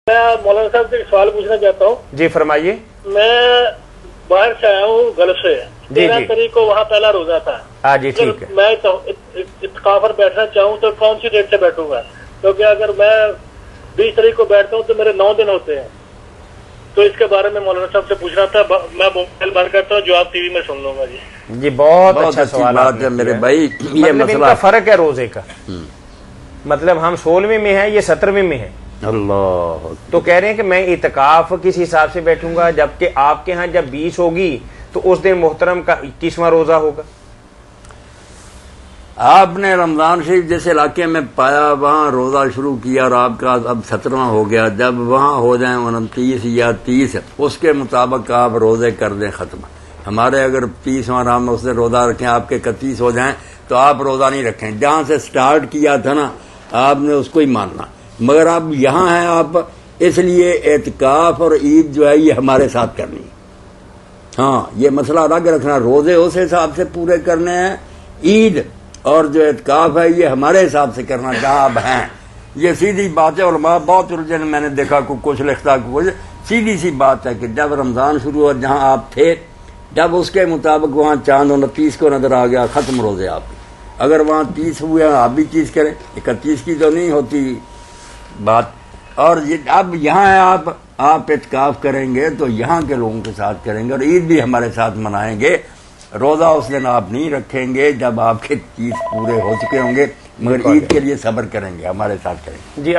मैं मौलाना साहब से एक सवाल पूछना चाहता हूँ। जी फरमाइए। मैं बाहर से आया हूँ गल्फ से। 13 तारीख को वहाँ पहला रोजा था। हाँ जी ठीक है। मैं इत्काफ पर बैठना चाहूँ तो कौन सी डेट से बैठूंगा? क्योंकि अगर मैं 20 तारीख को बैठता हूँ तो मेरे 9 दिन होते हैं। तो इसके बारे में मौलाना साहब से पूछना था। मैं मोबाइल बंद करता हूँ, जवाब टीवी में सुन लूंगा जी। जी बहुत अच्छा सवाल है मेरे भाई। ये मतलब इनका फर्क है रोजे का। मतलब हम 16वीं में है, ये 17वीं में है। अल्लाह। तो कह रहे हैं कि मैं इत्काफ किस हिसाब से बैठूंगा, जबकि आपके यहाँ जब 20 होगी तो उस दिन मोहतरम का 21वां रोजा होगा। आपने रमजान शरीफ जैसे इलाके में पाया, वहाँ रोजा शुरू किया और आपका अब 17वां हो गया। जब वहाँ हो जाए 29 या 30, उसके मुताबिक आप रोजे कर दें खत्म। हमारे अगर 30वां राम उस दिन रोजा रखें, आपके 31 हो जाएं तो आप रोजा नहीं रखें। जहाँ से स्टार्ट किया था ना, आपने उसको ही मानना। मगर आप यहाँ हैं, आप इसलिए एतकाफ और ईद जो है ये हमारे साथ करनी है। हाँ, ये मसला अलग रखना। रोजे उस हिसाब से पूरे करने हैं, ईद और जो एतकाफ है ये हमारे हिसाब से करना जहाँ आप हैं। ये सीधी बात है। उलमा बहुत उलझन मैंने देखा, कुछ लिखता कुछ। सीधी सी बात है कि जब रमजान शुरू हुआ, जहाँ आप थे, जब उसके मुताबिक वहाँ चांद 29 को नजर आ गया, खत्म रोजे आपके। अगर वहाँ 30 हुए आप भी 30 करें, 31 की तो नहीं होती बात। और ये अब यहाँ है, आप इत्काफ करेंगे तो यहाँ के लोगों के साथ करेंगे और ईद भी हमारे साथ मनाएंगे। रोजा उस दिन आप नहीं रखेंगे जब आपके 30 पूरे हो चुके होंगे, मगर ईद के लिए सब्र करेंगे, हमारे साथ करेंगे। जी।